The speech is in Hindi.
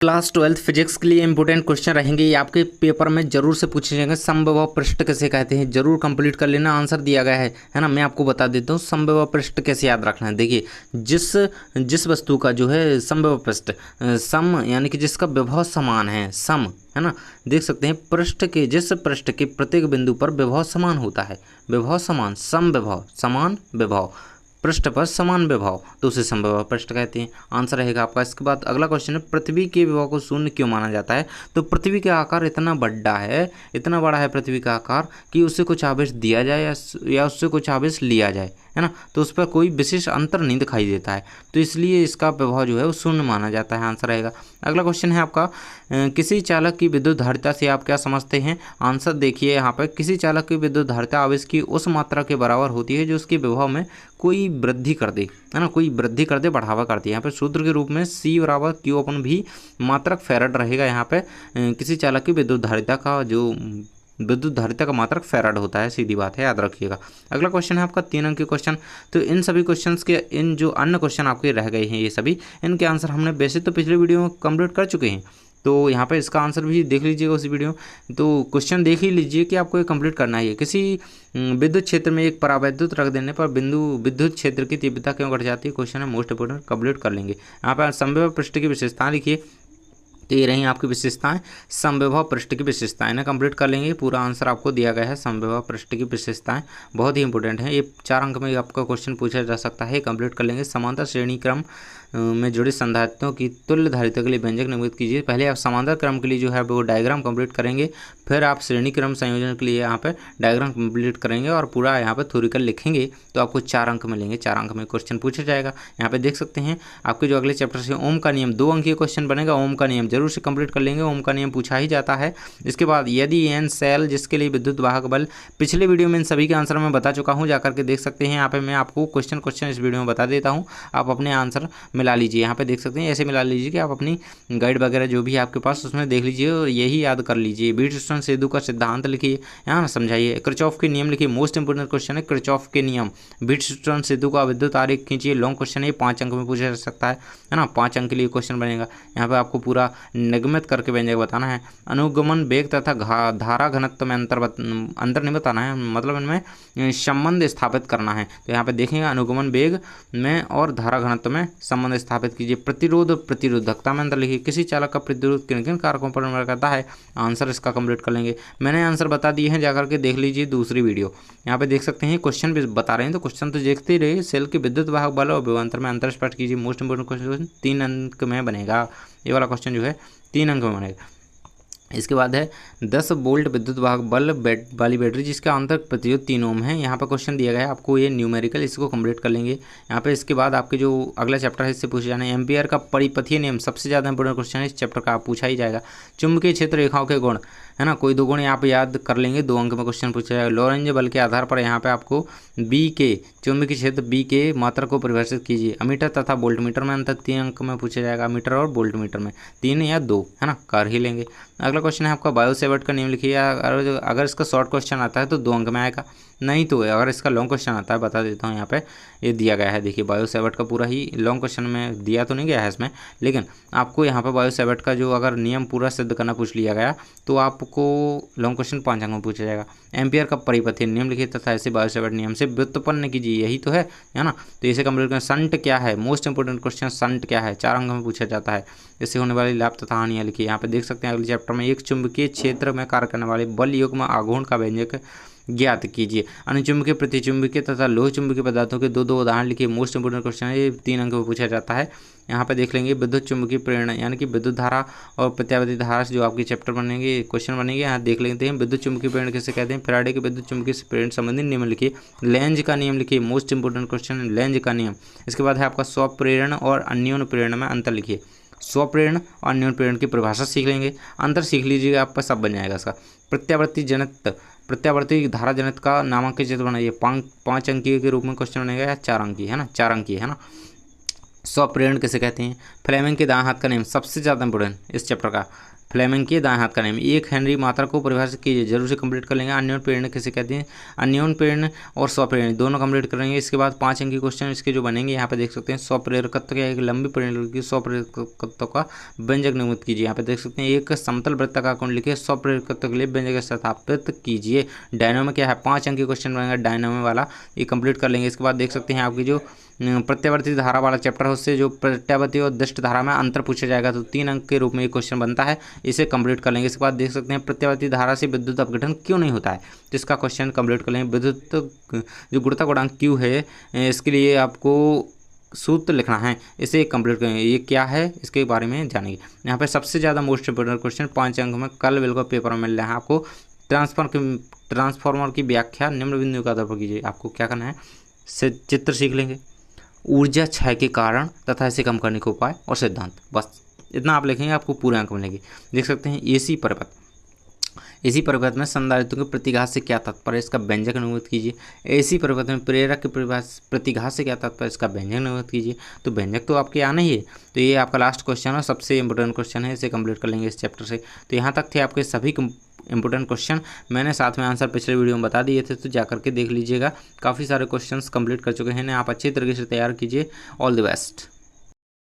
क्लास 12th फिजिक्स के लिए इंपॉर्टेंट क्वेश्चन रहेंगे। ये आपके पेपर में जरूर से पूछे जाएंगे। समविभव पृष्ठ कैसे कहते हैं, जरूर कंप्लीट कर लेना। आंसर दिया गया है ना। मैं आपको बता देता हूँ समविभव पृष्ठ कैसे याद रखना है। देखिए, जिस जिस वस्तु का जो है समविभव पृष्ठ, सम यानी कि जिसका विभव समान है, सम है ना। देख सकते हैं पृष्ठ के, जिस पृष्ठ के प्रत्येक बिंदु पर विभव समान होता है, विभव समान, सम विभव, समान विभव, पृष्ठ पर समान विभव, तो उसे समविभव पृष्ठ कहते हैं। आंसर रहेगा आपका। इसके बाद अगला क्वेश्चन है, पृथ्वी के विभव को शून्य क्यों माना जाता है। तो पृथ्वी का आकार इतना बड़ा है, इतना बड़ा है पृथ्वी का आकार कि उससे कुछ आवेश दिया जाए या उससे कुछ आवेश लिया जाए, है ना, तो उस पर कोई विशेष अंतर नहीं दिखाई देता है, तो इसलिए इसका विभव जो है वो शून्य माना जाता है। आंसर रहेगा। अगला क्वेश्चन है आपका, किसी चालक की विद्युत धारिता से आप क्या समझते हैं। आंसर देखिए यहाँ पर, किसी चालक की विद्युत धारिता आवेश की उस मात्रा के बराबर होती है जो उसके विभव में कोई वृद्धि कर दे, है ना, कोई वृद्धि कर दे, बढ़ावा कर दे। यहाँ पे सूत्र के रूप में C बराबर Q/V मात्रक फैराड रहेगा। यहाँ पे किसी चालक की विद्युत धारिता का जो विद्युत धारिता का मात्रक फैराड होता है, सीधी बात है, याद रखिएगा। अगला क्वेश्चन है आपका 3 अंक के क्वेश्चन। तो इन सभी क्वेश्चंस के, इन जो अन्य क्वेश्चन आपके रह गए हैं, ये सभी इनके आंसर हमने वैसे तो पिछले वीडियो में कंप्लीट कर चुके हैं, तो यहाँ पे इसका आंसर भी देख लीजिएगा उसी वीडियो। तो क्वेश्चन देख ही लीजिए कि आपको ये कंप्लीट करना है। किसी विद्युत क्षेत्र में एक परावैद्युत रख देने पर बिंदु विद्युत क्षेत्र की तीव्रता क्यों घट जाती है। क्वेश्चन है मोस्ट इंपोर्टेंट, कंप्लीट कर लेंगे। यहाँ पर समविभव पृष्ठ की विशेषताएं लिखिए। तो ये रही आपकी विशेषताएं, समविभव पृष्ठ की विशेषताएं ना कंप्लीट कर लेंगे। पूरा आंसर आपको दिया गया है। समविभव पृष्ठ की विशेषताएं बहुत ही इंपॉर्टेंट है। ये 4 अंक में आपका क्वेश्चन पूछा जा सकता है, कंप्लीट कर लेंगे। समांतर श्रेणी क्रम में जुड़े संधारित्रों की तुल्य धारिता के लिए व्यंजक निर्मित कीजिए। पहले आप समांतर क्रम के लिए जो है वो डायग्राम कंप्लीट करेंगे, फिर आप श्रेणी क्रम संयोजन के लिए यहाँ पे डायग्राम कंप्लीट करेंगे और पूरा यहाँ पे थ्योरिकल लिखेंगे, तो आपको 4 अंक मिलेंगे। 4 अंक में क्वेश्चन पूछा जाएगा। यहाँ पे देख सकते हैं आपके जो अगले चैप्टर से ओम का नियम, 2 अंकीय क्वेश्चन बनेगा। ओम का नियम जरूर से कंप्लीट कर लेंगे, ओम का नियम पूछा ही जाता है। इसके बाद यदि एन सेल जिसके लिए विद्युत वाहक बल, पिछले वीडियो में इन सभी के आंसर मैं बता चुका हूँ, जाकर के देख सकते हैं। यहाँ पे मैं आपको क्वेश्चन इस वीडियो में बता देता हूँ, आप अपने आंसर मिला लीजिए। यहाँ पे देख सकते हैं, ऐसे मिला लीजिए कि आप अपनी गाइड वगैरह जो भी है आपके पास उसमें देख लीजिए और यही याद कर लीजिए। व्हीटस्टोन सेतु का सिद्धांत लिखिए, यहाँ समझाइए। किरचॉफ के नियम लिखिए, मोस्ट इंपोर्टेंट क्वेश्चन है किरचॉफ के नियम। व्हीटस्टोन सेतु का विद्युत आरेख खींचिए, लॉन्ग क्वेश्चन है, 5 अंक में पूछा जा सकता है ना। 5 अंक के लिए क्वेश्चन बनेगा। यहाँ पे आपको पूरा निगमित करके व्यंजक बताना है। अनुगमन वेग तथा धारा घनत्व में अंतर नहीं बताना है, मतलब इनमें संबंध स्थापित करना है। तो यहाँ पे देखेंगे अनुगमन वेग में और धारा घनत्व में संबंध स्थापित कीजिए। प्रतिरोध प्रतिरोधकता में अंतर लिखिए। किसी चालक का प्रतिरोध किन किन कारकों पर निर्भर करता है। आंसर इसका कंप्लीट कर लेंगे। मैंने आंसर बता दिए हैं, जाकर के देख लीजिए दूसरी वीडियो। यहाँ पे देख सकते हैं क्वेश्चन भी बता रहे हैं, तो क्वेश्चन तो देखते ही रहिए। सेल के विद्युत वाहक बल और विभवांतर में अंतर स्पष्ट कीजिए। मोस्ट इंपोर्टेंट क्वेश्चन 3 अंक में बनेगा। ये वाला क्वेश्चन जो है 3 अंक में बनेगा। इसके बाद है 10 वोल्ट विद्युत वाहक बल वाली बैटरी जिसका आंतरिक प्रतिरोध 3 ओम है। यहाँ पर क्वेश्चन दिया गया है आपको, ये न्यूमेरिकल, इसको कंप्लीट कर लेंगे। यहाँ पे इसके बाद आपके जो अगला चैप्टर है इससे पूछे जाना है। एम्पियर का परिपथीय नियम सबसे ज़्यादा इंपोर्टेंट क्वेश्चन है इस चैप्टर का, पूछा ही जाएगा। चुंबकीय क्षेत्र रेखाओं के गुण, है ना, कोई 2 गुण आप याद कर लेंगे, 2 अंक में क्वेश्चन पूछा जाएगा। लॉरेंज बल के आधार पर यहाँ पे आपको बी के, चुंबकीय क्षेत्र बी के मात्रा को परिभाषित कीजिए। अमीटर तथा वोल्टमीटर में अंतर 3 अंक में पूछा जाएगा। मीटर और वोल्टमीटर में 3 या 2, है ना, कर ही लेंगे। अगला क्वेश्चन है आपका बायो सेवर्ट का नियम लिखिए। अगर इसका शॉर्ट क्वेश्चन आता है तो 2 अंक में आएगा, नहीं तो अगर इसका लॉन्ग क्वेश्चन आता है, बता देता हूँ यहाँ पे ये दिया गया है। देखिए बायो सेवर्ट का पूरा ही लॉन्ग क्वेश्चन में दिया तो नहीं गया है इसमें, लेकिन आपको यहाँ पे बायो सेवर्ट का जो अगर नियम पूरा सिद्ध करना पूछ लिया गया तो आपको लॉन्ग क्वेश्चन 5 अंक में पूछा जाएगा। एम्पियर का परिपथीय नियम लिखिए तथा ऐसे बायो सेवर्ट नियम से व्युत्पन्न कीजिए, यही तो है ना। तो इसे कंप्लीट करें। संट क्या है, मोस्ट इंपोर्टेंट क्वेश्चन, संट क्या है, 4 अंक में पूछा जाता है। इससे होने वाली लाभ तथा हानियाँ लिखिए। यहाँ पे देख सकते हैं अगले चैप्टर में, एक चुंबकीय क्षेत्र में कार्य करने वाले बल युग्म आघूर्ण का व्यंजक ज्ञात कीजिए। अनुचुंबकीय प्रतिचुंबकीय तथा लोह चुंबकीय पदार्थों के 2 उदाहरण लिखिए। मोस्ट इंपोर्टेंट क्वेश्चन है, ये 3 अंक में पूछा जाता है। यहाँ पे देख लेंगे विद्युत चुंबकीय प्रेरण यानी कि विद्युत धारा और प्रत्यावर्ती धारा से जो आपके चैप्टर बनेंगे, क्वेश्चन बनेंगे, यहाँ देख लेते हैं। विद्युत चुंबकीय प्रेरण किसे कहते हैं। फैराडे के विद्युत चुंबकीय प्रेरण संबंधी नियम लिखिए। लेंज का नियम लिखिए, मोस्ट इंपोर्टेंट क्वेश्चन, लेंज का नियम। इसके बाद है आपका स्वप्रेरण और अन्योन्य प्रेरण में अंतर लिखिए। स्वप्रेरण और अन्योन्य प्रेरण की परिभाषा सीख लेंगे, अंतर सीख लीजिएगा, आपका सब बन जाएगा इसका। प्रत्यावर्ती धारा जनित का नामांकित चित्र बनाइए। 5 अंकीय के रूप में क्वेश्चन बनेगा या 4 अंकीय, है ना, 4 अंकीय, है ना। स्वप्रेरण किसे कहते हैं। फ्लेमिंग के दाएं हाथ का नियम सबसे ज़्यादा इंपोर्टेंट इस चैप्टर का। फ्लेमिंग के दाएं हाथ का नियम। एक हेनरी मात्रा को परिभाषित कीजिए, जरूर से कंप्लीट कर लेंगे। अन्योन प्रेरण किसे कहते हैं? अन्योन प्रेरण और स्वप्रेरण दोनों कंप्लीट करेंगे। इसके बाद 5 अंक के क्वेश्चन इसके जो बनेंगे यहाँ पे देख सकते हैं। स्वप्रेरकत्व क्या है? एक लंबी प्रेरण की स्वप्रेरकत्व का व्यंजक निर्मित कीजिए। यहाँ पे देख सकते हैं। एक समतल वृत्ताकार कोण लिखिए, स्वप्रेरकत्व के लिए व्यंजक स्थापित कीजिए। डायनामो क्या है? 5 अंक के क्वेश्चन बनेगा डायनामो वाला, ये कंप्लीट कर लेंगे। इसके बाद देख सकते हैं आपकी जो प्रत्यावर्ती धारा वाला चैप्टर है, उससे जो प्रत्यावर्ती और दृष्ट धारा में अंतर पूछा जाएगा, तो 3 अंक के रूप में ये क्वेश्चन बनता है, इसे कंप्लीट कर लेंगे। इसके बाद देख सकते हैं प्रत्यावर्ती धारा से विद्युत अपघटन क्यों नहीं होता है, तो इसका क्वेश्चन कंप्लीट कर लेंगे। विद्युत जो गुरुत्वाकर्षण गुणांक क्यू है, इसके लिए आपको सूत्र लिखना है, इसे कंप्लीट करेंगे। ये क्या है इसके बारे में जानेंगे। यहाँ पे सबसे ज़्यादा मोस्ट इंपोर्टेंट क्वेश्चन 5 अंक में कल बिल्कुल पेपर में मिल रहा है आपको। ट्रांसफार्मर की व्याख्या निम्न बिंदु के आधार पर कीजिए। आपको क्या करना है, चित्र सीख लेंगे, ऊर्जा क्षय के कारण तथा इसे कम करने के उपाय और सिद्धांत, बस इतना आप लिखेंगे, आपको पूरे अंक मिलेंगे। देख सकते हैं एसी परिपथ, एसी परिपथ में संधारित्व के प्रतिघात से क्या तात्पर्य, इसका व्यंजक निर्मित कीजिए। एसी परिपथ में प्रेरक के प्रतिघात से क्या तात्पर्य, इसका व्यंजक निर्मित कीजिए। तो व्यंजक तो आपके आना ही है। तो ये आपका लास्ट क्वेश्चन है, सबसे इंपॉर्टेंट क्वेश्चन है, इसे कंप्लीट कर लेंगे इस चैप्टर से। तो यहाँ तक थे आपके सभी इंपॉर्टेंट क्वेश्चन, मैंने साथ में आंसर पिछले वीडियो में बता दिए थे, तो जा करके देख लीजिएगा। काफ़ी सारे क्वेश्चंस कंप्लीट कर चुके हैं, आप अच्छी तरीके से तैयार कीजिए। All the best.